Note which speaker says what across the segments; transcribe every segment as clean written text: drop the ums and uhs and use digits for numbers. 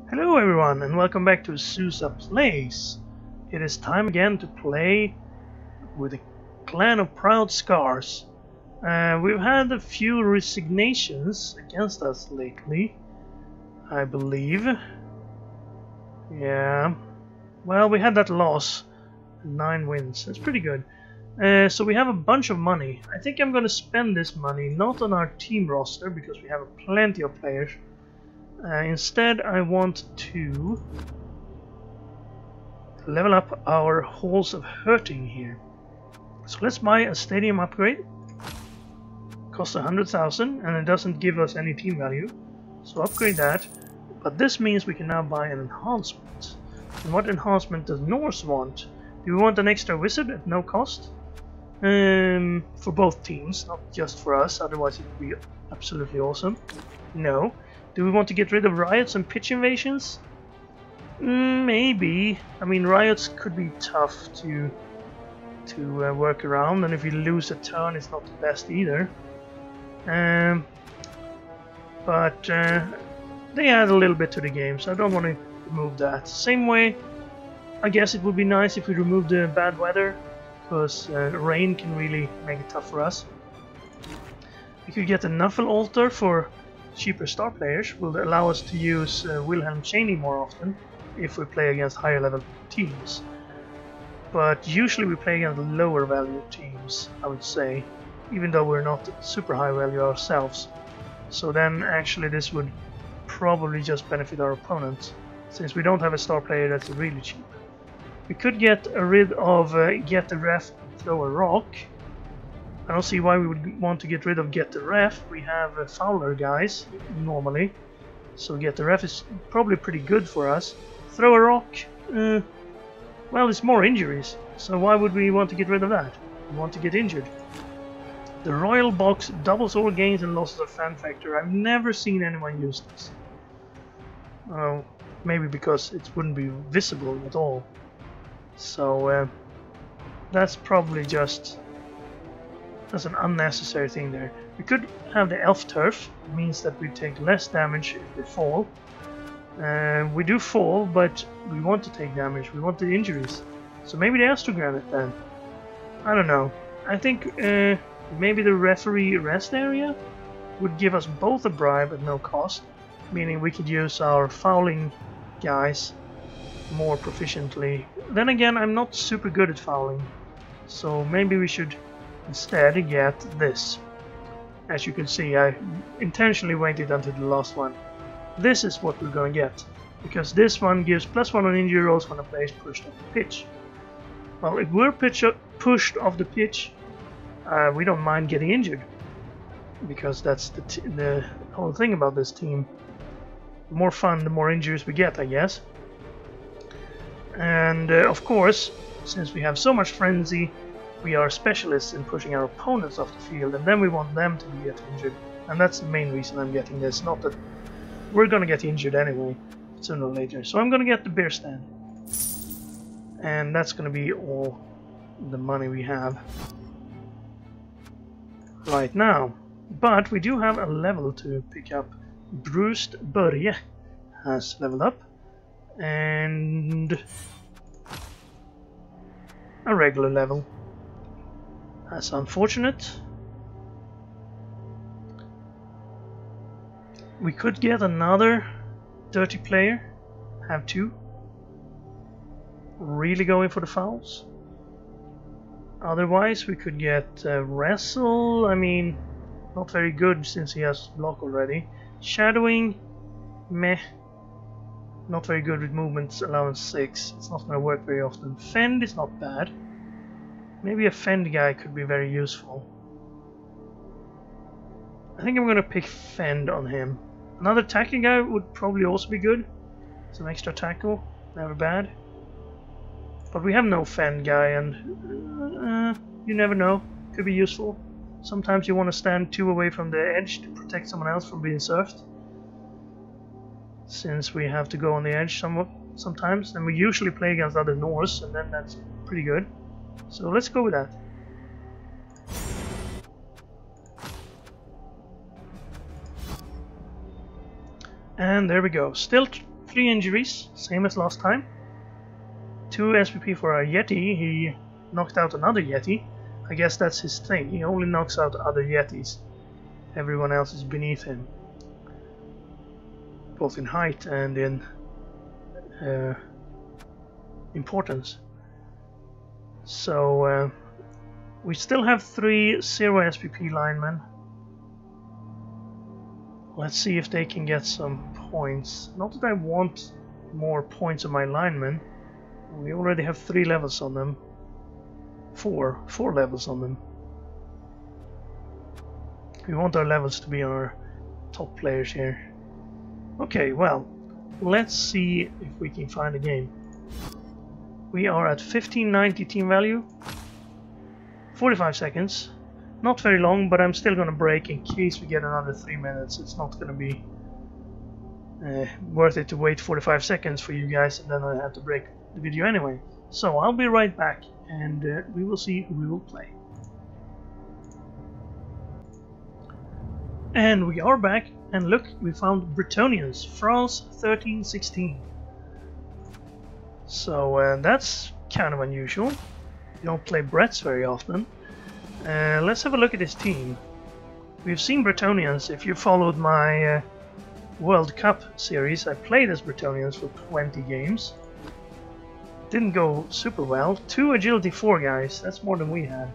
Speaker 1: Hello everyone and welcome back to Susa Plays. It is time again to play with the clan of Proud Scars. We've had a few resignations against us lately, I believe. Yeah, well, we had that loss, 9 wins, that's pretty good. So we have a bunch of money. I think I'm gonna spend this money not on our team roster because we have plenty of players. Instead, I want to level up our halls of hurting here. So let's buy a stadium upgrade. Costs 100,000 and it doesn't give us any team value. So upgrade that. But this means we can now buy an enhancement. And what enhancement does Norse want? Do we want an extra wizard at no cost? For both teams, not just for us, otherwise it would be absolutely awesome. No. Do we want to get rid of riots and pitch invasions? Maybe. I mean, riots could be tough to work around, and if you lose a turn, it's not the best either. But they add a little bit to the game, so I don't want to remove that. Same way, I guess it would be nice if we remove the bad weather, because rain can really make it tough for us. We could get a Nuffle altar for cheaper star players, will allow us to use Wilhelm Chaney more often if we play against higher level teams. But usually we play against lower value teams, I would say, even though we're not super high value ourselves. So then actually this would probably just benefit our opponent, since we don't have a star player that's really cheap. We could get rid of Get the Ref, Throw a Rock. I don't see why we would want to get rid of Get the Ref. We have Fowler guys, normally. So Get the Ref is probably pretty good for us. Throw a Rock, well, it's more injuries. So why would we want to get rid of that? We want to get injured. The Royal Box doubles all gains and losses of Fan Factor. I've never seen anyone use this. Maybe because it wouldn't be visible at all. So that's probably just... that's an unnecessary thing there. We could have the Elf Turf. It means that we take less damage if we fall. We do fall, but we want to take damage. We want the injuries. So maybe the Astrogranite then. I don't know. I think maybe the referee rest area would give us both a bribe at no cost. Meaning we could use our fouling guys more proficiently. Then again, I'm not super good at fouling. So maybe we should instead get this. As you can see, I intentionally waited until the last one. This is what we're going to get, because this one gives +1 on injury rolls when a player is pushed off the pitch. Well, if we're pushed off the pitch, we don't mind getting injured, because that's the whole thing about this team. The more fun, the more injuries we get, I guess. And of course, since we have so much frenzy, we are specialists in pushing our opponents off the field, and then we want them to get injured. And that's the main reason I'm getting this, not that we're gonna get injured anyway, sooner or later. So I'm gonna get the beer stand. And that's gonna be all the money we have right now. But we do have a level to pick up. Bruised Börje has leveled up. And a regular level. That's unfortunate. We could get another dirty player. Have two. Really going for the fouls. Otherwise we could get Wrestle. I mean, not very good since he has block already. Shadowing, meh. Not very good with movements allowance 6. It's not going to work very often. Fend is not bad. Maybe a Fend guy could be very useful. I think I'm going to pick Fend on him. Another tackle guy would probably also be good. Some extra tackle, never bad. But we have no Fend guy, and you never know. Could be useful. Sometimes you want to stand 2 away from the edge to protect someone else from being surfed. Since we have to go on the edge sometimes, and we usually play against other Norse, and then that's pretty good. So let's go with that. And there we go. Still 3 injuries, same as last time. 2 SPP for a Yeti. He knocked out another Yeti. I guess that's his thing. He only knocks out other Yetis. Everyone else is beneath him, both in height and in importance. So we still have 3 0 SPP linemen. Let's see if they can get some points. Not that I want more points on my linemen. We already have 3 levels on them. 4 levels on them. We want our levels to be on our top players here. Okay, well, let's see if we can find a game. We are at 1590 team value. 45 seconds. Not very long, but I'm still gonna break in case we get another 3 minutes. It's not gonna be worth it to wait 45 seconds for you guys, and then I have to break the video anyway. So I'll be right back, and we will see who we will play. And we are back, and look, we found Bretonnians, France 1316. So that's kind of unusual. You don't play Brets very often. Let's have a look at this team. We've seen Bretonnians. If you followed my World Cup series, I played as Bretonnians for 20 games. Didn't go super well. 2 agility 4 guys, that's more than we had.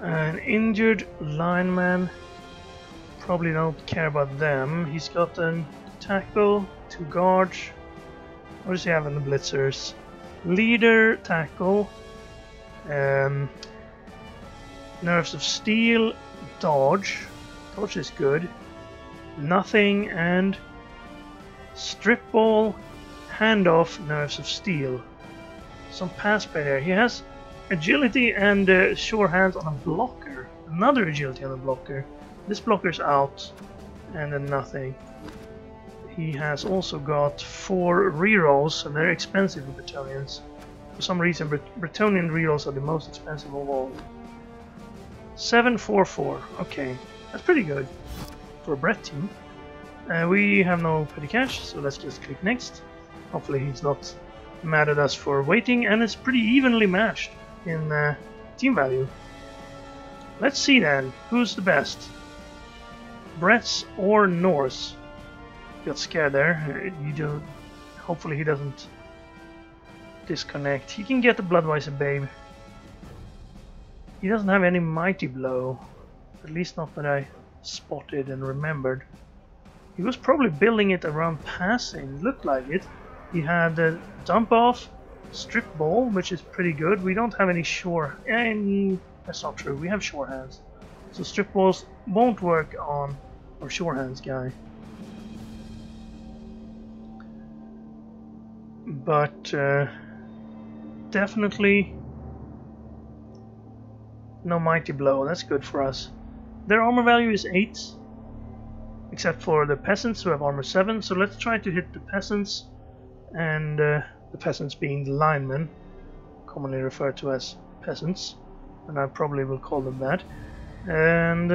Speaker 1: An injured lineman, probably don't care about them. He's got a tackle, 2 guards. What does he have in the blitzers? Leader, tackle, nerves of steel, dodge. Dodge is good. Nothing, and strip ball, handoff, nerves of steel. Some pass play there. He has agility and sure hands on a blocker. Another agility on a blocker. This blocker's out, and then nothing. He has also got 4 rerolls, and they're expensive with Bretonnians. For some reason, Bretonnian rerolls are the most expensive of all. 744. Okay, that's pretty good for a Brett team. We have no petty cash, so let's just click next. Hopefully he's not mad at us for waiting, and it's pretty evenly matched in team value. Let's see then, who's the best? Brets or Norse? Got scared there. Hopefully he doesn't disconnect. He can get the Bloodweiser Babe. He doesn't have any Mighty Blow. At least not that I spotted and remembered. He was probably building it around passing. Looked like it. He had the Dump Off, Strip Ball, which is pretty good. We don't have any sure... that's not true. We have sure hands. So Strip Balls won't work on our sure hands guy. But definitely no Mighty Blow. That's good for us. Their armor value is 8, except for the peasants who have armor 7. So let's try to hit the peasants, and the peasants being the linemen, commonly referred to as peasants, and I probably will call them that. And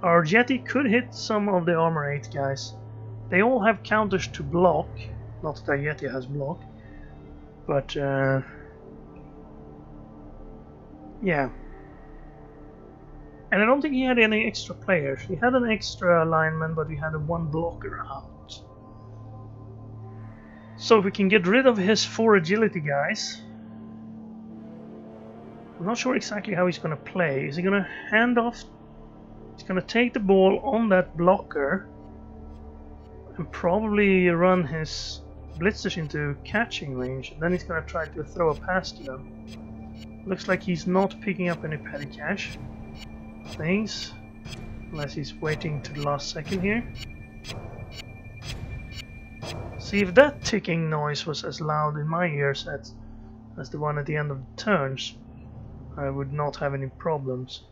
Speaker 1: our Yeti could hit some of the armor 8 guys. They all have counters to block. Not that Yeti has block, but yeah. And I don't think he had any extra players. He had an extra lineman, but he had a 1 blocker out. So if we can get rid of his 4 agility guys, I'm not sure exactly how he's gonna play. Is he gonna hand off? He's gonna take the ball on that blocker and probably run his blitzers into catching range, and then he's gonna try to throw a pass to them. Looks like he's not picking up any petty cash things, unless he's waiting to the last second here. See, if that ticking noise was as loud in my ears as the one at the end of the turns, I would not have any problems.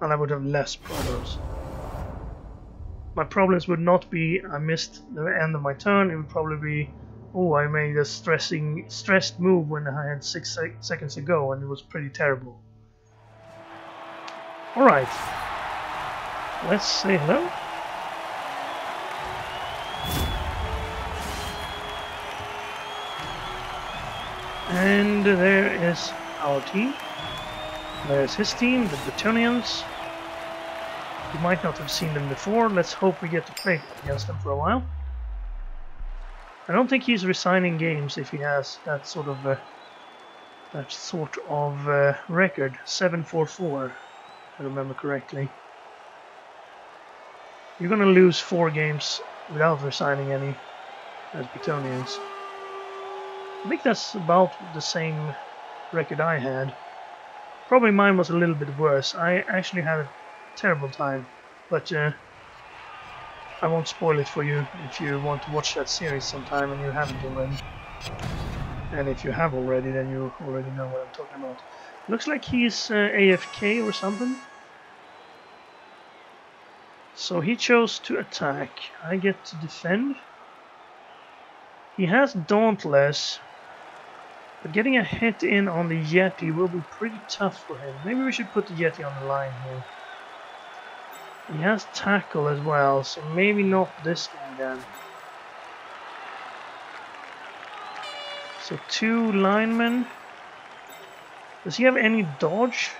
Speaker 1: And I would have less problems. My problems would not be I missed the end of my turn. It would probably be, oh, I made a stressed move when I had 6 seconds to go, and it was pretty terrible. Alright, let's say hello. And there is our team. There's his team, the Bretonnians. You might not have seen them before. Let's hope we get to play against them for a while. I don't think he's resigning games if he has that sort of record. 7-4-4, if I remember correctly. You're gonna lose 4 games without resigning any as Bretonnians. I think that's about the same record I had. Probably mine was a little bit worse. I actually had a terrible time, but I won't spoil it for you if you want to watch that series sometime and you haven't already. And if you have already, then you already know what I'm talking about. Looks like he's AFK or something. So he chose to attack. I get to defend. He has Dauntless, but getting a hit in on the Yeti will be pretty tough for him. Maybe we should put the Yeti on the line here. He has Tackle as well, so maybe not this guy then. So 2 linemen. Does he have any dodge?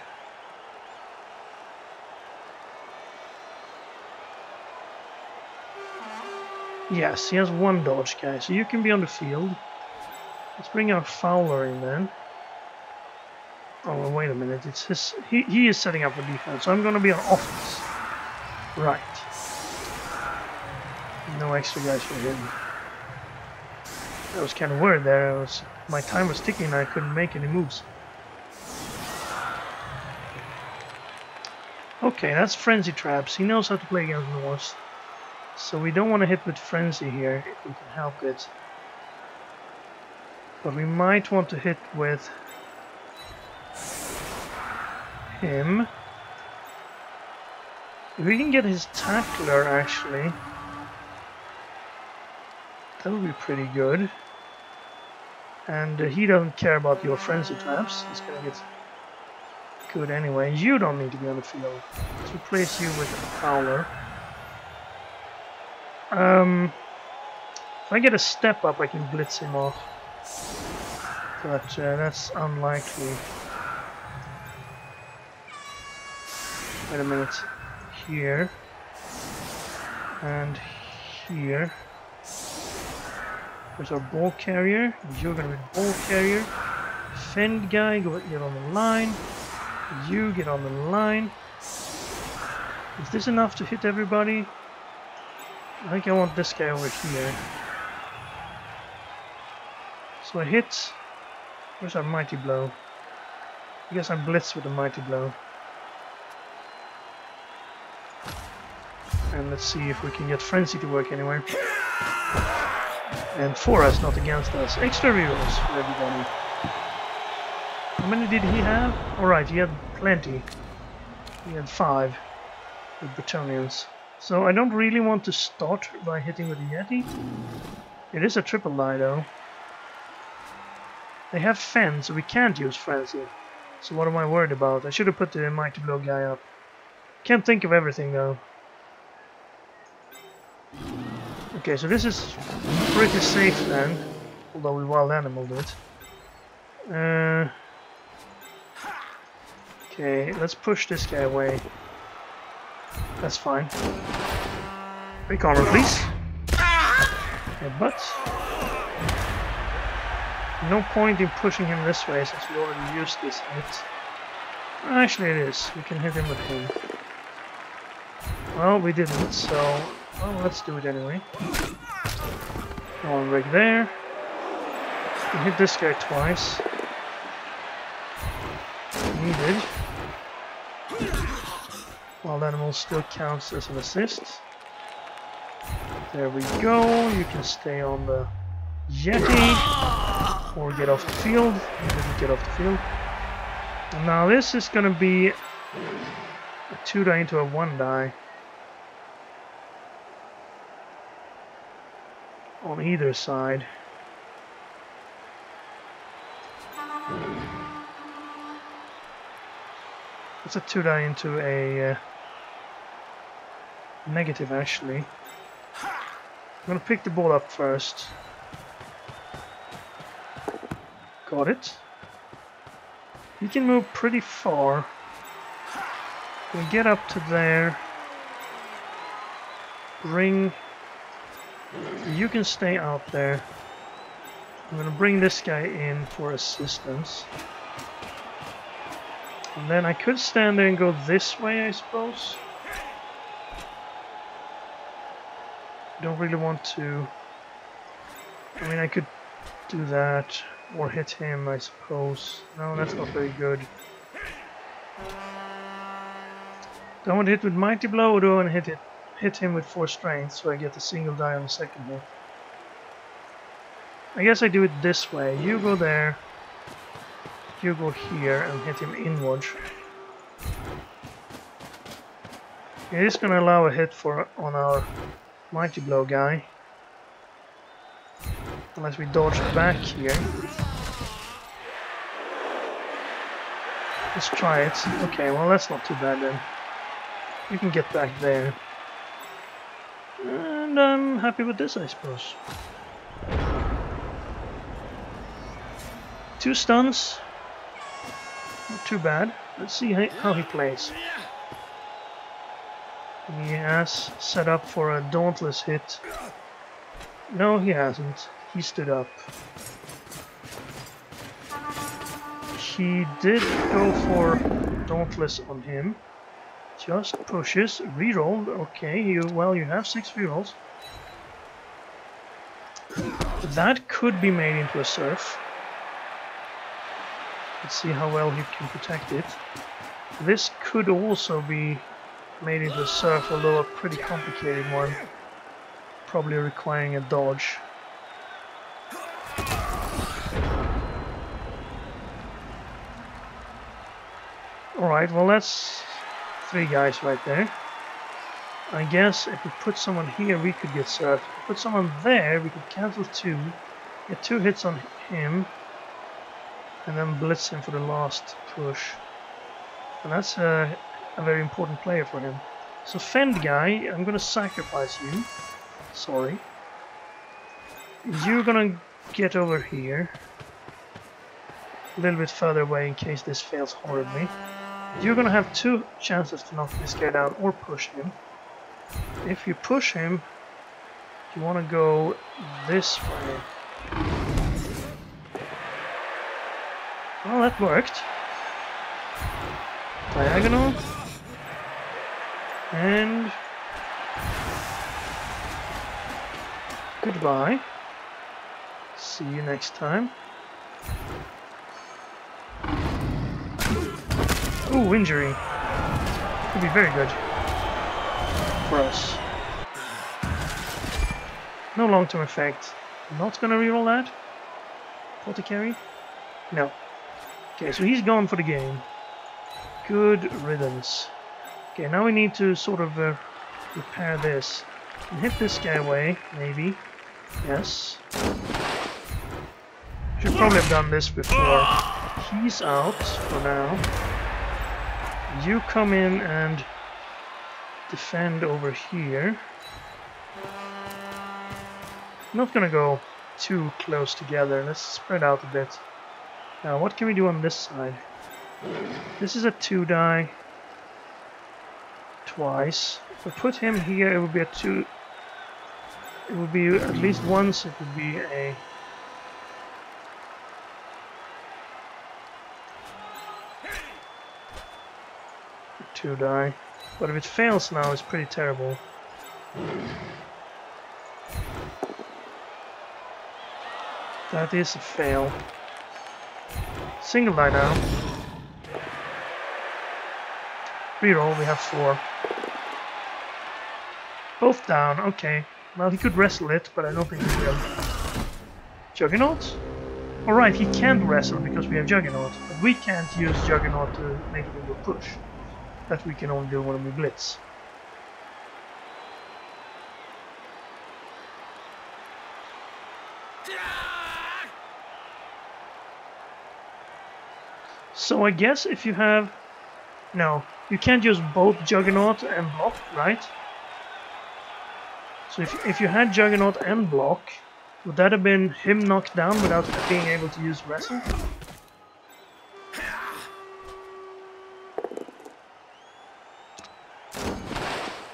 Speaker 1: Yes, he has 1 dodge, guy, so you can be on the field. Let's bring our Fowler in then. Oh, well, wait a minute, it's his. He is setting up for defense, so I'm gonna be on offense. Right. No extra guys for him. I was kind of worried there. My time was ticking and I couldn't make any moves. Okay, that's Frenzy Traps. He knows how to play against Norse. So we don't want to hit with Frenzy here if we can help it. But we might want to hit with him. If we can get his Tackler, actually, that would be pretty good. And he doesn't care about your Frenzy Traps. He's gonna get good anyway. You don't need to be on the field. Let's replace you with a Fowler. If I get a step up, I can blitz him off. But that's unlikely. Wait a minute. Here. And here. There's our ball carrier. You're gonna be the ball carrier. Defend guy, get on the line. You get on the line. Is this enough to hit everybody? I think I want this guy over here. So I hit. Where's our Mighty Blow? I guess I'm blitzed with a Mighty Blow. And let's see if we can get Frenzy to work anywhere. And for us, not against us. Extra rerolls for everybody. How many did he have? Alright, he had plenty. He had 5 with Bretonnians. So I don't really want to start by hitting with the Yeti. It is a triple die though. They have Fend, so we can't use Frenzy. So what am I worried about? I should have put the Mighty Blow guy up. Can't think of everything though. Okay, so this is pretty safe then. Although we wild animaled it. Okay, let's push this guy away. That's fine. Break armor, please. Headbutt. No point in pushing him this way since we already used this hit. Actually it is. We can hit him with him. Well, we didn't, so... well, let's do it anyway. One rig there. We hit this guy twice. Needed. Wild Animal still counts as an assist. There we go. You can stay on the Yeti or get off the field. You didn't get off the field. And now this is going to be a 2-die into a 1-die. On either side. It's a 2-die into a negative actually. I'm gonna pick the ball up first. Got it. He can move pretty far. We'll get up to there. Bring... You can stay out there. I'm gonna bring this guy in for assistance. And then I could stand there and go this way, I suppose. Don't really want to... I mean, I could do that, or hit him, I suppose. No, that's not very good. Do I want to hit with Mighty Blow, or do I want to hit him with 4 strength, so I get a single die on the second hit? I guess I do it this way. You go there, you go here, and hit him inward. It is going to allow a hit on our Mighty Blow guy. Unless we dodge back here. Let's try it. Okay, well that's not too bad then. You can get back there. And I'm happy with this, I suppose. 2 stuns. Not too bad. Let's see how he plays. He has set up for a dauntless hit. No, he hasn't. He stood up. He did go for dauntless on him. Just pushes, rerolled. Okay, well, you have 6 rerolls. That could be made into a surf. Let's see how well he can protect it. This could also be made into a surf, although a pretty complicated one. Probably requiring a dodge. Alright, well that's 3 guys right there. I guess if we put someone here we could get surfed. If we put someone there we could cancel 2, get 2 hits on him, and then blitz him for the last push. And that's a very important player for him. So Fend guy, I'm gonna sacrifice you. Sorry. You're gonna get over here. A little bit further away in case this fails horribly. You're gonna have 2 chances to knock this guy down or push him. If you push him, you wanna go this way. Well, that worked. Diagonal. And goodbye. See you next time. Ooh, injury. Could be very good for us. No long-term effect. Not gonna reroll that. Apothecary? No. Okay, so he's gone for the game. Good riddance. Okay, now we need to sort of repair this. And hit this guy away, maybe. Yes. Should probably have done this before. He's out for now. You come in and defend over here. Not gonna go too close together. Let's spread out a bit. Now, what can we do on this side? This is a 2 die. Twice. If we put him here, it would be a 2. It would be at least once. It would be a 2 die. But if it fails now, it's pretty terrible. That is a fail. Single die now. Reroll, we have 4. Both down, okay. Well, he could wrestle it, but I don't think he will. Juggernaut? Alright, he can't wrestle because we have Juggernaut, but we can't use Juggernaut to make him go push. That we can only do when we blitz. So I guess if you have... No, you can't use both Juggernaut and block, right? So if you had Juggernaut and block, Would that have been him knocked down without being able to use wrestle?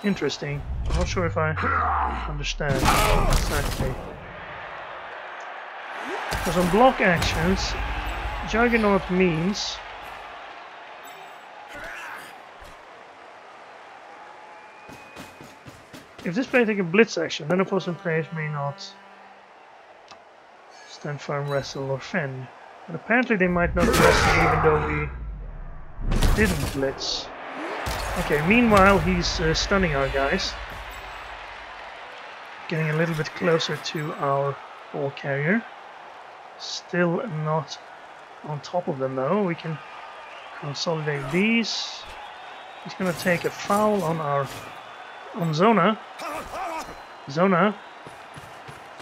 Speaker 1: Interesting. I'm not sure if I understand exactly. Because on block actions, Juggernaut means if this player takes a blitz action, then opposing players may not stand firm, wrestle, or fend. But apparently they might not wrestle even though we didn't blitz. Okay, meanwhile he's stunning our guys. Getting a little bit closer to our ball carrier. Still not on top of them though. We can consolidate these. He's gonna take a foul on Zona. Zona.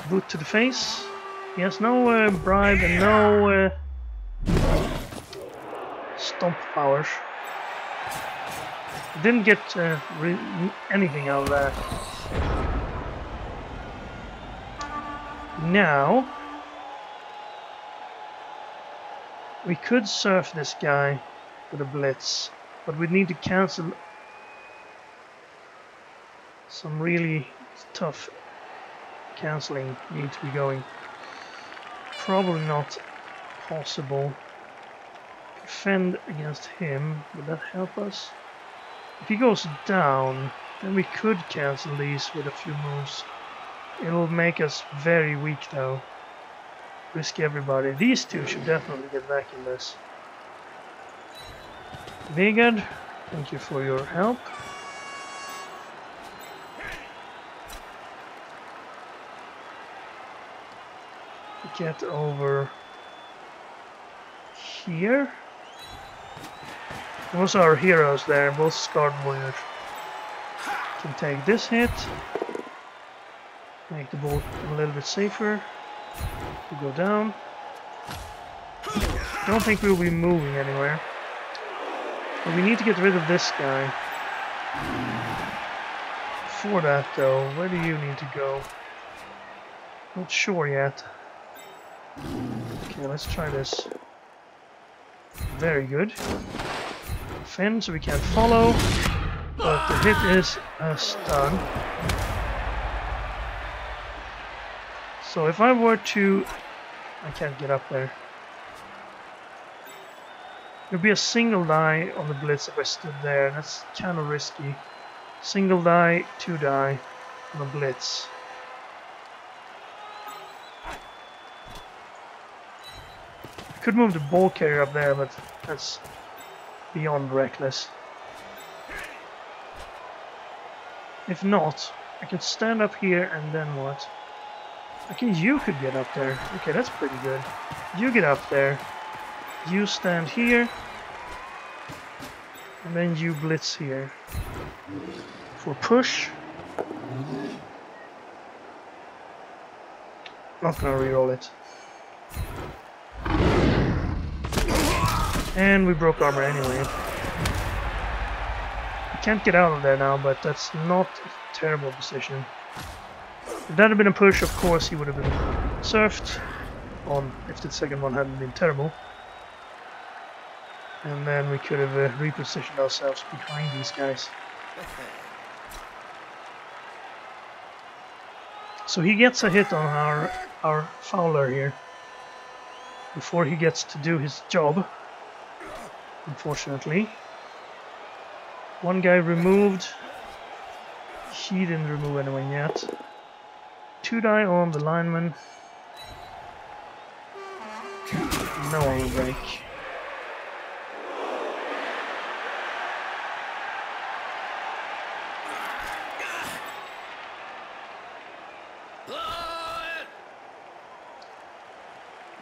Speaker 1: Boot to the face. He has no bribe and no stomp powers. Didn't get anything out of that. Now we could surf this guy with a blitz, but we'd need to cancel some really tough cancelling need to be going. Probably not possible. Defend against him, would that help us? If he goes down, then we could cancel these with a few moves. It'll make us very weak though. Risk everybody. These two should definitely get back in this. Vegard, thank you for your help. Get over here. Those are our heroes there, both Scarred Warriors. Can take this hit. Make the ball a little bit safer. To go down. Don't think we'll be moving anywhere. But we need to get rid of this guy. For that though, where do you need to go? Not sure yet. Okay, let's try this. Very good. Fend so we can't follow, but the hit is a stun. So if I were to... I can't get up there. There'd be a single die on the blitz if I stood there. That's kind of risky. Single die, 2 die on the blitz. I could move the ball carrier up there, but that's beyond reckless. If not, I can stand up here and then what? You could get up there. Okay, that's pretty good. You get up there. You stand here. And then you blitz here. For push. Not gonna reroll it. And we broke armor anyway. I can't get out of there now, but that's not a terrible position. If that had been a push, of course he would have been surfed on if the second one hadn't been terrible. And then we could have repositioned ourselves behind these guys. So he gets a hit on our Fowler here before he gets to do his job, unfortunately. One guy removed. He didn't remove anyone yet. 2 die on the lineman. No one will break.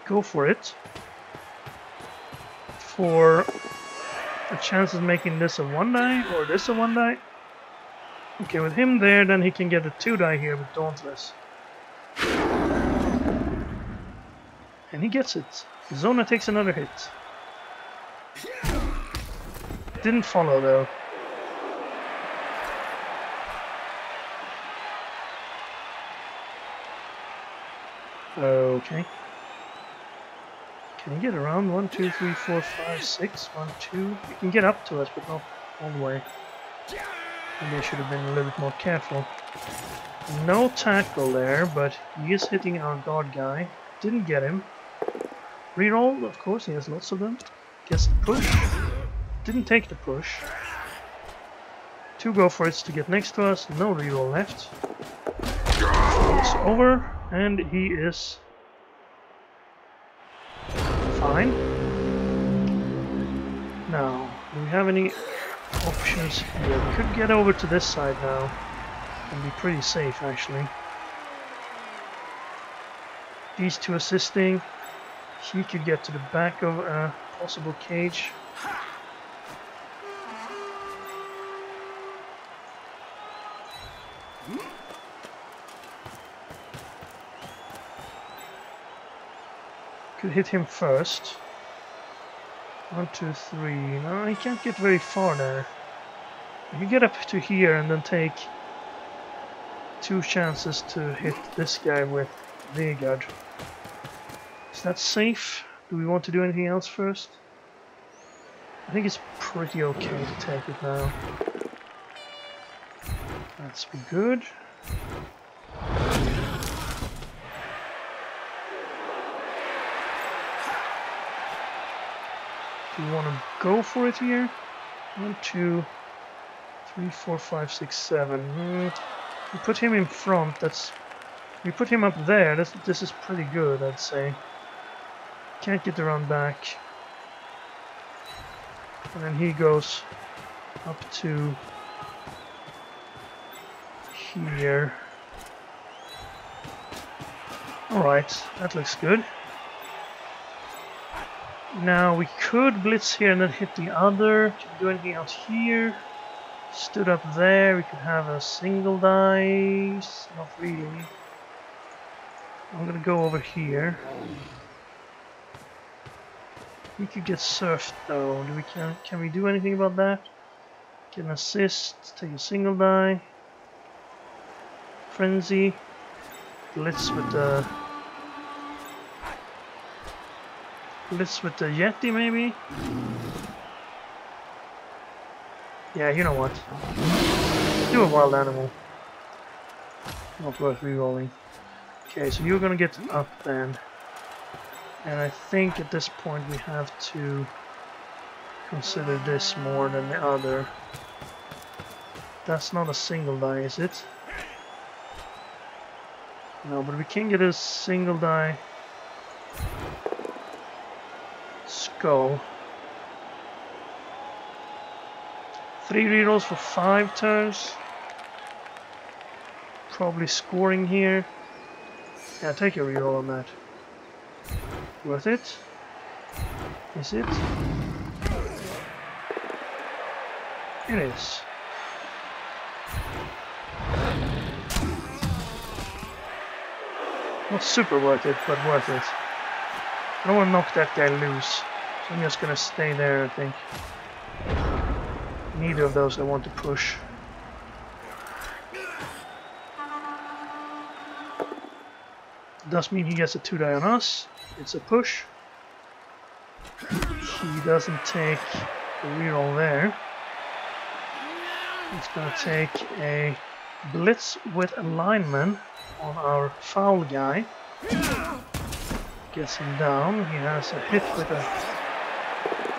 Speaker 1: Go for it. For a chance of making this a 1 die or this a 1 die. Okay, with him there, then he can get a 2 die here with Dauntless. And he gets it. Zona takes another hit. Didn't follow though. Okay. Can you get around? 1, 2, 3, 4, 5, 6. 1, 2. You can get up to us, but not all the way. Maybe I should have been a little bit more careful. No tackle there, but he is hitting our guard guy. Didn't get him. Reroll, of course, he has lots of them. Gets the push. Didn't take the push. 2 go for it to get next to us. No reroll left. It's over, and he is fine. Now, do we have any options here? We could get over to this side now and be pretty safe, actually. These 2 assisting. He could get to the back of a possible cage. Could hit him first. 1, 2, 3. No, he can't get very far there. If you get up to here and then take 2 chances to hit this guy with Vegard. Is that safe? Do we want to do anything else first? I think it's pretty okay to take it now. That's good. Do you want to go for it here? 1, 2, 3, 4, 5, 6, 7. We put him in front. We put him up there. This is pretty good, I'd say. Can't get around back. And then he goes up to here. Alright, that looks good. Now we could blitz here and then hit the other. Can we do anything else here? Stood up there. We could have a single dice. Not really. I'm gonna go over here. We could get surfed though. Can we do anything about that? Get an assist. Take a single die. Frenzy. Blitz with the Yeti, maybe? Yeah, you know what? Do a wild animal. Not worth rerolling. Okay, so you're gonna get up then. And I think at this point we have to consider this more than the other. That's not a single die, is it? No, but we can get a single die skull. 3 rerolls for 5 turns. Probably scoring here. Yeah, take a reroll on that. Worth it? Is it? It is. Not super worth it, but worth it. I don't want to knock that guy loose, so I'm just gonna stay there, I think. Neither of those I want to push. Does mean he gets a 2 die on us. It's a push. He doesn't take the reroll there. He's gonna take a blitz with a lineman on our foul guy. Gets him down. He has a hit with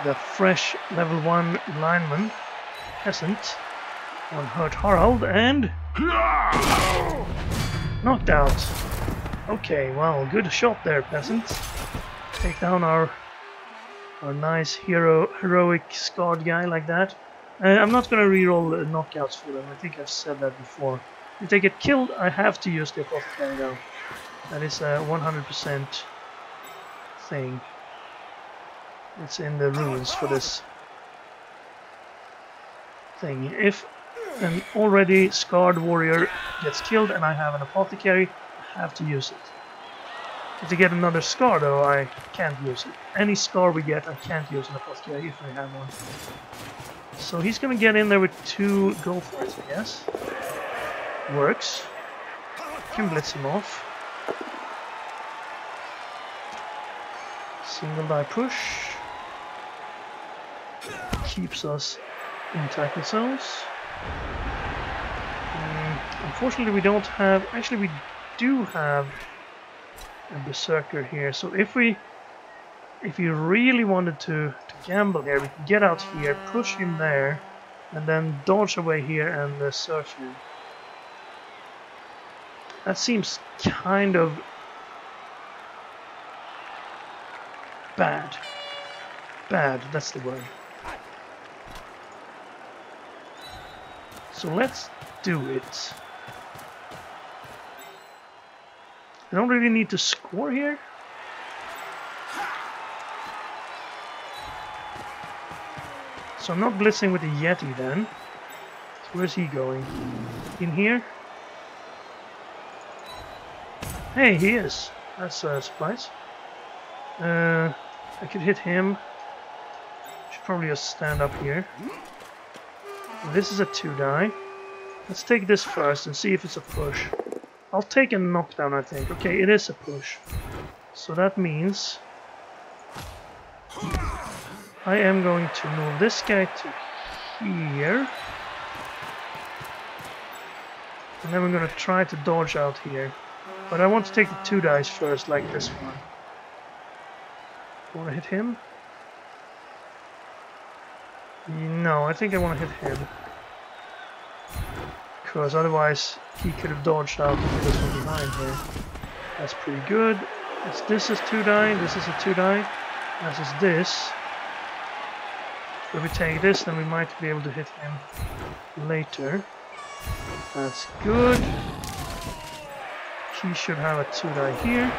Speaker 1: the fresh level 1 lineman. Peasant. On hurt Harald and knocked out. Okay, well, good shot there, peasant. Take down our nice heroic scarred guy like that. I'm not gonna reroll knockouts for them. I think I've said that before. If they get killed, I have to use the apothecary though. That is a 100% thing. It's in the rules for this thing. If an already scarred warrior gets killed and I have an apothecary, I have to use it. If they get another scar though, I can't use it. Any scar we get, I can't use an apothecary if I have one. So he's gonna get in there with 2 go for it, I guess. Works. Can blitz him off. Single die push. Keeps us in tackle zones. Unfortunately we don't have... Actually we do have a berserker here. So if you really wanted to gamble here, we can get out here, push him there, and then dodge away here and search him. That seems kind of bad. Bad, that's the word. So let's do it. I don't really need to score here. So I'm not blitzing with the Yeti then. So where's he going? In here? Hey, he is. That's a surprise. I could hit him. Should probably just stand up here. This is a 2-die. Let's take this first and see if it's a push. I'll take a knockdown, I think. Okay, it is a push. So that means I am going to move this guy to here. And then we're going to try to dodge out here. But I want to take the 2 dice first, like this one. Want to hit him? No, I think I want to hit him. Because otherwise he could have dodged out and hit us from behind here. That's pretty good. This is 2 die, this is a 2 die. As is this. If we take this, then we might be able to hit him later. That's good. He should have a 2 die here.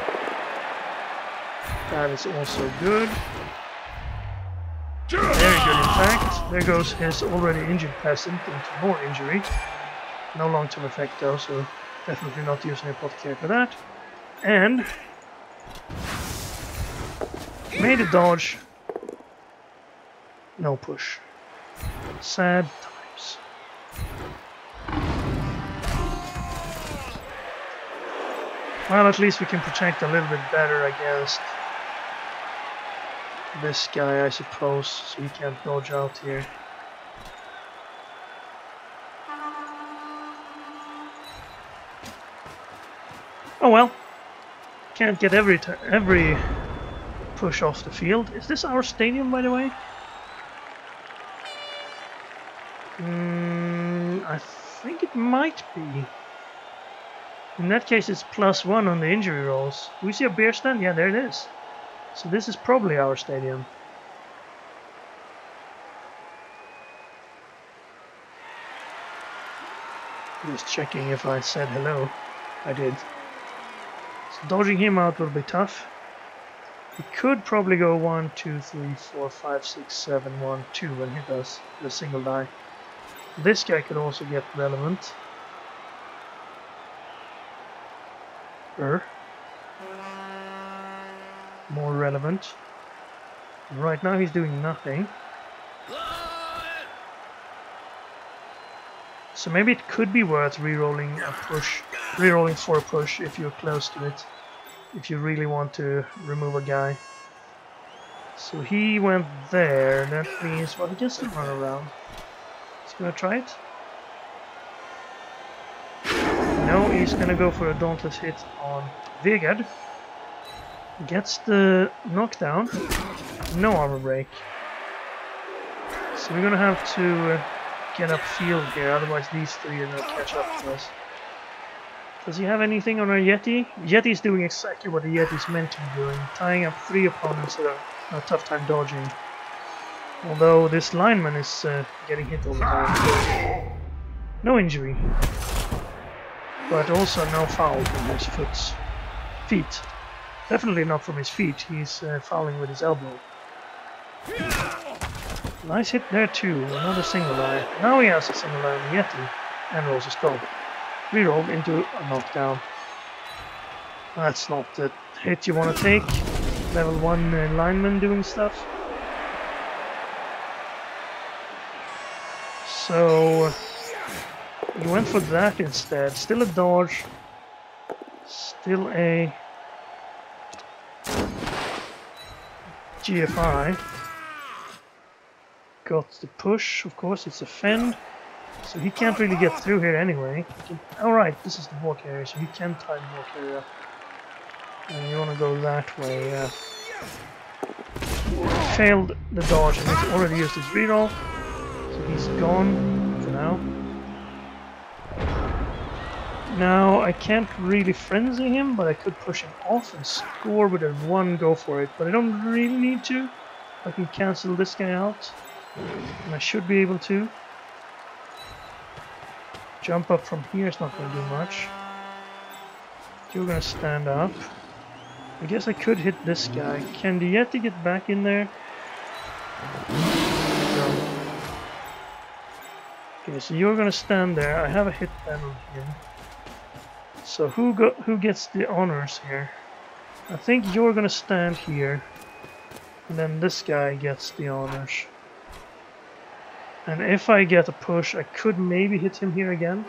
Speaker 1: That is also good. Very good, in fact. There goes his already injured peasant into more injury. No long-term effect though, so definitely not using apothecary for that. And made a dodge. No push. Sad times. Well, at least we can protect a little bit better against this guy, I suppose, so he can't dodge out here. Oh well. Can't get every push off the field. Is this our stadium, by the way? I think it might be. In that case, it's +1 on the injury rolls. Do we see a beer stand? Yeah, there it is. So this is probably our stadium. Just checking if I said hello. I did. So dodging him out will be tough. He could probably go 1, 2, 3, 4, 5, 6, 7, 1, 2 and hit us with a single die. This guy could also get relevant. More relevant. Right now he's doing nothing. So maybe it could be worth re-rolling a push, re-rolling for a push if you're close to it, if you really want to remove a guy. So he went there, that means, well, he can still run around. He's gonna try it. No, he's gonna go for a dauntless hit on Vegard. Gets the knockdown. No armor break. So we're gonna have to get upfield here, otherwise these three are gonna catch up to us. Does he have anything on our Yeti? Yeti's doing exactly what the Yeti's meant to be doing, tying up 3 opponents that are a tough time dodging. Although this lineman is getting hit all the time. No injury. But also no foul from his feet. Definitely not from his feet, he's fouling with his elbow. Nice hit there too, another single eye. Now he has a single eye on the Yeti and rolls a skull. Reroll into a knockdown. That's not the hit you want to take. Level 1 lineman doing stuff. So he went for that instead. Still a dodge. Still a GFI. Got the push, of course, it's a fend. So he can't really get through here anyway. Alright, this is the walk area, so he can tie the walk area. And you want to go that way, yeah. Failed the dodge, and he's already used his reroll. So he's gone for now. Now, I can't really frenzy him, but I could push him off and score with a 1 go for it. But I don't really need to. I can cancel this guy out. And I should be able to. Jump up from here is not going to do much. You're going to stand up. I guess I could hit this guy. Can the Yeti get back in there? No. Okay, so you're going to stand there. I have a hit ban on him. So who gets the honors here? I think you're gonna stand here, and then this guy gets the honors. And if I get a push, I could maybe hit him here again.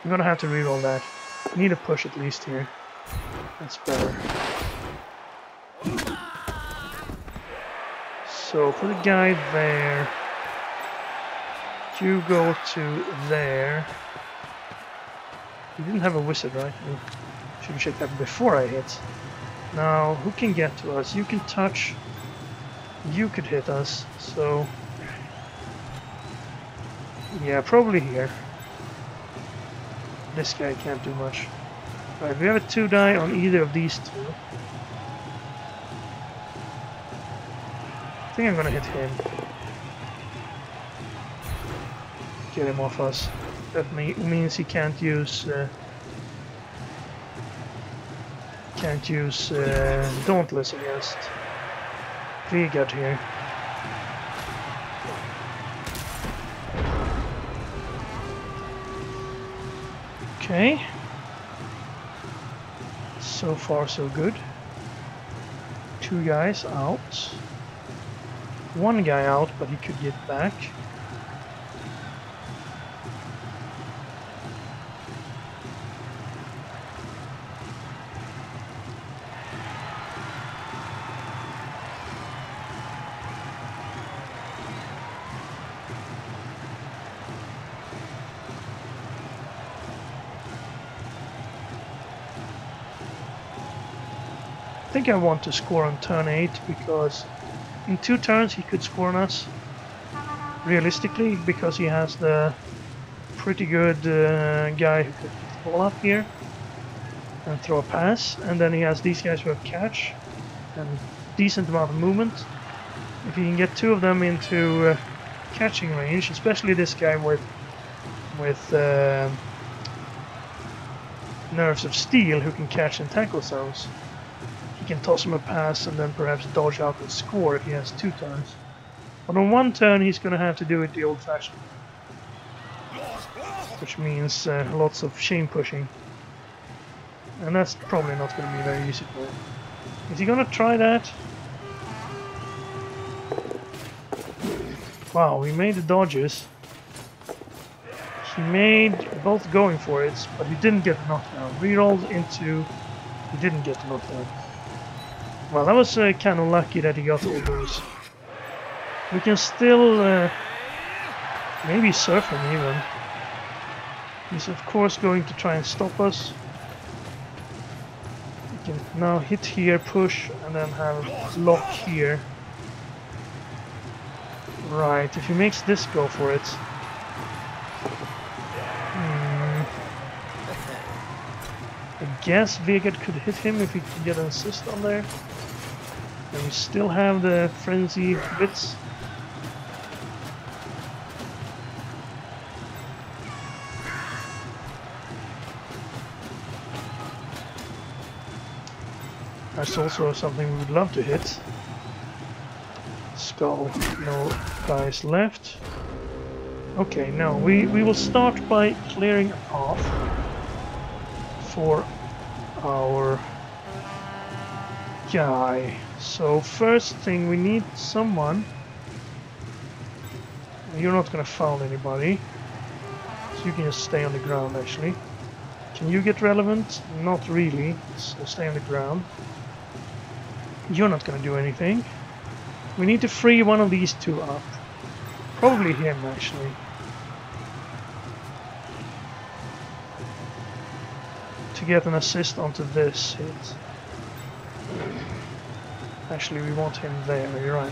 Speaker 1: I'm gonna have to reroll that. Need a push at least here. That's better. So put a guy there. You go to there. You didn't have a wizard, right? I should have checked that before I hit. Now, who can get to us? You can touch. You could hit us. So, yeah, probably here. This guy can't do much. Right, we have a 2-die on either of these two. I think I'm gonna hit him. Get him off us. That means he can't use Dauntless against Vegard here. Okay. So far so good. 2 guys out. 1 guy out, but he could get back. I think I want to score on turn 8 because in 2 turns he could score on us, realistically, because he has the pretty good guy who could ball up here and throw a pass, and then he has these guys who have catch and decent amount of movement. If he can get 2 of them into catching range, especially this guy with Nerves of Steel who can catch in tackle zones, he can toss him a pass and then perhaps dodge out and score if he has 2 turns. But on 1 turn he's going to have to do it the old-fashioned, which means lots of chain pushing, and that's probably not going to be very easy for him. Is he going to try that? Wow, we made the dodges. He made both going for it, but he didn't get the knockdown. Rerolled into... he didn't get the knockdown. Well, that was kind of lucky that he got all those. We can still maybe surf him even. He's of course going to try and stop us. We can now hit here, push, and then have lock here. Right, if he makes this go for it. I guess Vegard could hit him if he could get an assist on there. And we still have the frenzy bits. That's also something we would love to hit. Skull, no guys left. Okay, no, we will start by clearing a path for our guy. So first thing, we need someone. You're not gonna foul anybody, So you can just stay on the ground actually. Can you get relevant? Not really, so stay on the ground. You're not gonna do anything. We need to free one of these two up. Probably him actually. To get an assist onto this hit. Actually, we want him there, you're right.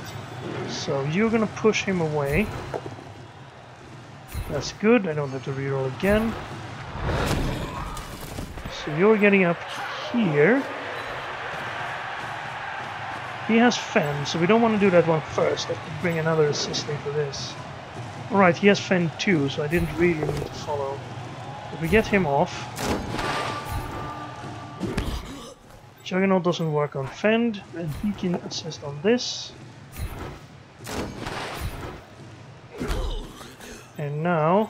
Speaker 1: So you're gonna push him away. That's good, I don't have to reroll again. So you're getting up here. He has Fend, so we don't want to do that one first. I could bring another assisting for this. Alright, he has Fend too, so I didn't really need to follow. If we get him off... Juggernaut doesn't work on Fend, and he can assist on this. And now...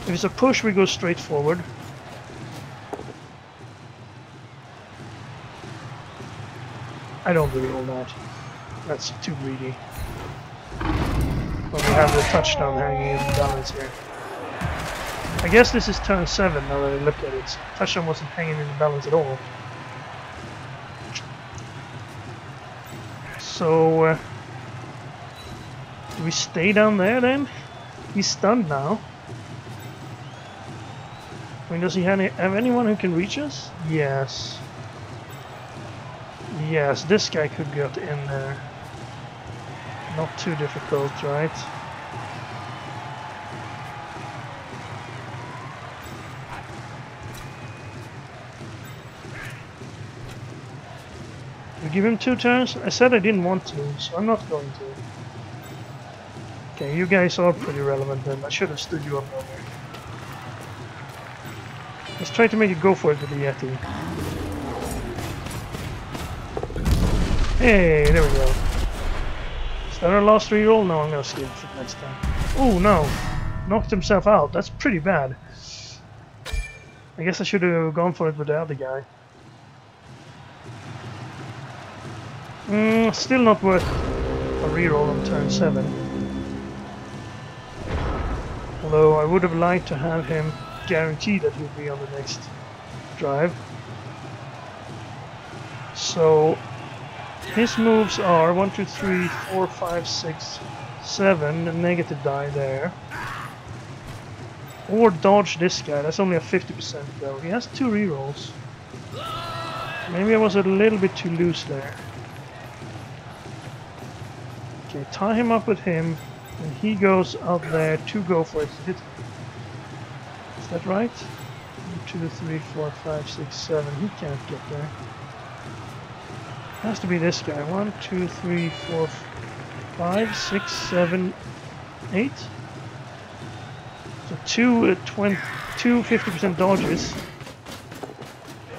Speaker 1: if it's a push, we go straight forward. I don't reroll that. That's too greedy. Well, we have the touchdown hanging in the balance here. I guess this is turn 7 now that I look at it. Touchdown wasn't hanging in the balance at all. So, do we stay down there then? He's stunned now. I mean, does he have anyone who can reach us? Yes. Yes, this guy could get in there. Not too difficult, right? We give him 2 turns? I said I didn't want to, so I'm not going to. Okay, you guys are pretty relevant then. I should have stood you up over there. Let's try to make it go for it with the Yeti. Hey, there we go. Is that our last reroll? No, I'm gonna skip it next time. Oh no! Knocked himself out. That's pretty bad. I guess I should have gone for it with the other guy. Still not worth a reroll on turn 7. Although I would have liked to have him guarantee that he'll be on the next drive. So his moves are 1, 2, 3, 4, 5, 6, 7, a negative die there. Or dodge this guy, that's only a 50% though. He has 2 rerolls. Maybe I was a little bit too loose there. Okay, tie him up with him, and he goes out there to go for it to hit him. Is that right? 1, 2, 3, 4, 5, 6, 7. He can't get there. Has to be this guy. 1, 2, 3, 4, 5, 6, 7, 8. So two 50% dodges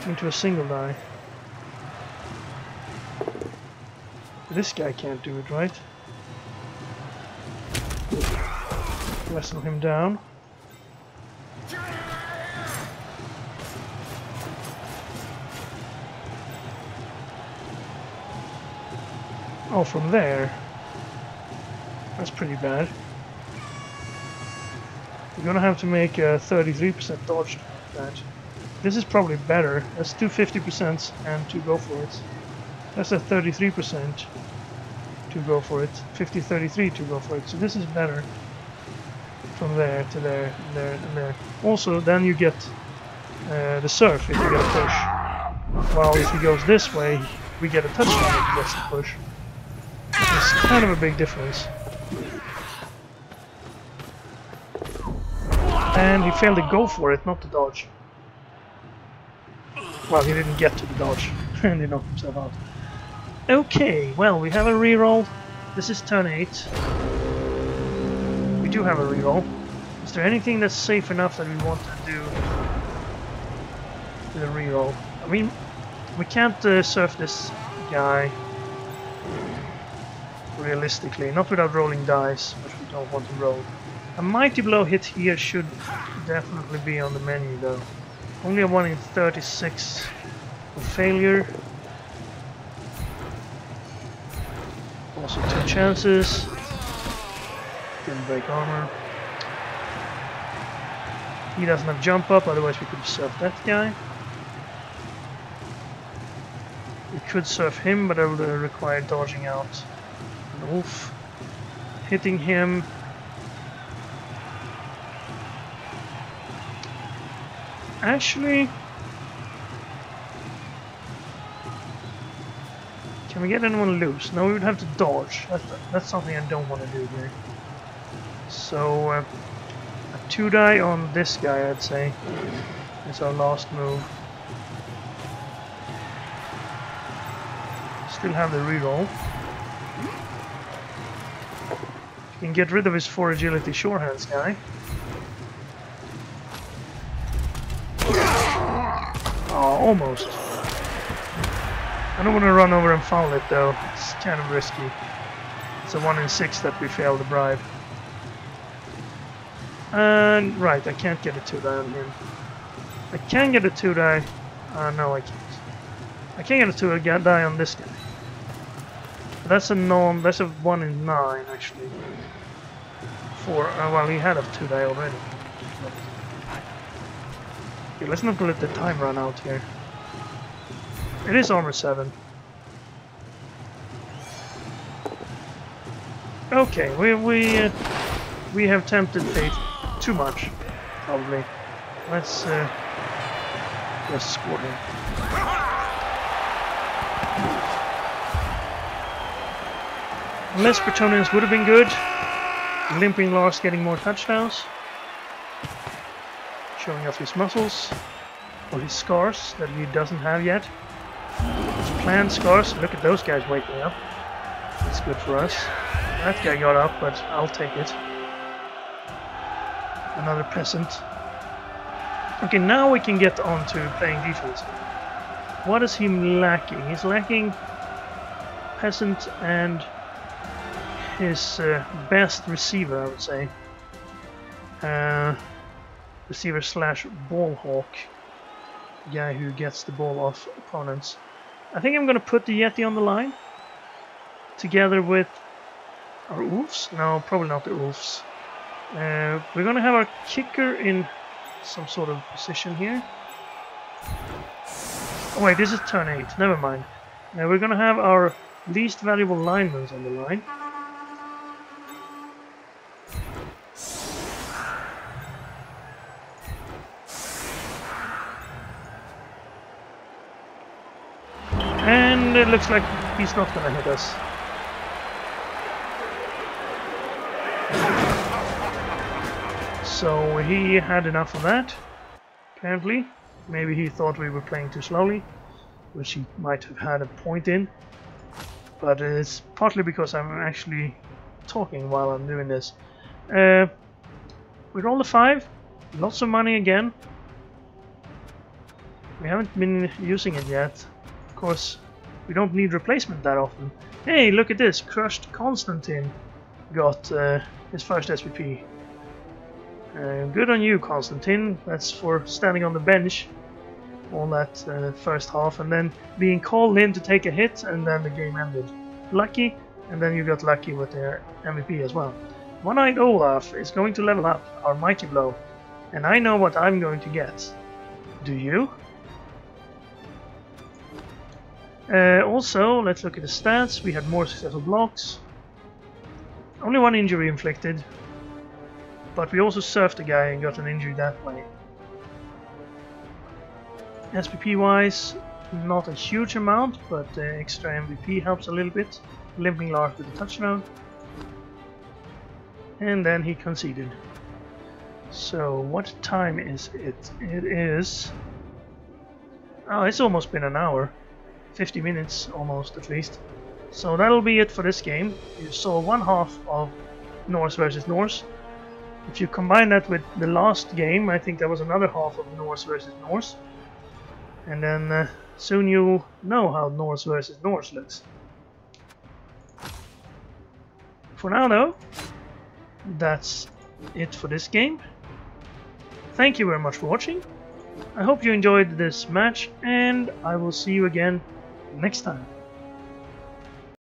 Speaker 1: into a single die. This guy can't do it, right? Wrestle him down. Oh, from there. That's pretty bad. We're gonna have to make a 33% dodge to that. This is probably better. That's 2 50% and 2 go for it. That's a 33% to go for it. 50-33 to go for it. So this is better. From there to there, and there, and there. Also, then you get the surf if you get a push. While if he goes this way, we get a touchdown if he gets the push. It's kind of a big difference. And he failed to go for it, not to dodge. Well, he didn't get to the dodge, and he knocked himself out. Okay, well, we have a reroll. This is turn 8. We do have a reroll. Is there anything that's safe enough that we want to do with a reroll? I mean, we can't surf this guy realistically, not without rolling dice, which we don't want to roll. A mighty blow hit here should definitely be on the menu though. Only a 1 in 36 failure. Also 2 chances. Didn't break armor. He doesn't have jump up, otherwise we could surf that guy. We could surf him, but that would require dodging out an wolf. Hitting him. Actually, can we get anyone loose? No, we would have to dodge. That's something I don't want to do here. So, a 2-die on this guy, I'd say, is our last move. Still have the reroll. We can get rid of his 4 agility sure hands guy. Oh, almost. I don't want to run over and foul it though. It's kind of risky. It's a 1 in 6 that we failed the bribe. And right, I can't get a 2-die on him. I can get a 2-die. No, I can't. I can't get a 2-die on this guy. But that's a non. That's a 1 in 9 actually. Well, he had a 2-die already. Okay, let's not let the time run out here. It is armor 7. Okay, we have tempted fate too much, probably. Let's just score him. Less Bretonnians would have been good. Limping Lars getting more touchdowns. Showing off his muscles. Or his scars that he doesn't have yet. His planned scars. Look at those guys waking up. That's good for us. That guy got up, but I'll take it. Another peasant. Okay, now we can get on to playing defense. What is he lacking? He's lacking peasant and his best receiver, I would say. Receiver slash ball hawk. Guy who gets the ball off opponents. I think I'm going to put the Yeti on the line. Together with our Wolves. No, probably not the Wolves. We're going to have our kicker in some sort of position here. Oh wait, this is turn 8. Never mind. Now we're going to have our least valuable linemen on the line. And it looks like he's not going to hit us. So he had enough of that, apparently. Maybe he thought we were playing too slowly, which he might have had a point in. But it's partly because I'm actually talking while I'm doing this. We rolled a 5, lots of money again. We haven't been using it yet. Of course, we don't need replacement that often. Hey, look at this! Crushed Constantine got his first SVP. Good on you, Constantine. That's for standing on the bench all that first half and then being called in to take a hit and then the game ended. Lucky, and then you got lucky with the MVP as well. One-Eyed Olaf is going to level up our Mighty Blow, and I know what I'm going to get. Do you? Also, let's look at the stats. We had more successful blocks. Only 1 injury inflicted. But we also surfed a guy and got an injury that way. SPP wise, not a huge amount, but extra MVP helps a little bit. Limping Lars with a touchdown. And then he conceded. So what time is it? It is... Oh, it's almost been an hour. 50 minutes almost at least. So that'll be it for this game. You saw one half of Norse versus Norse. If you combine that with the last game, I think there was another half of Norse versus Norse. And then soon you'll know how Norse versus Norse looks. For now though, that's it for this game. Thank you very much for watching. I hope you enjoyed this match, and I will see you again next time.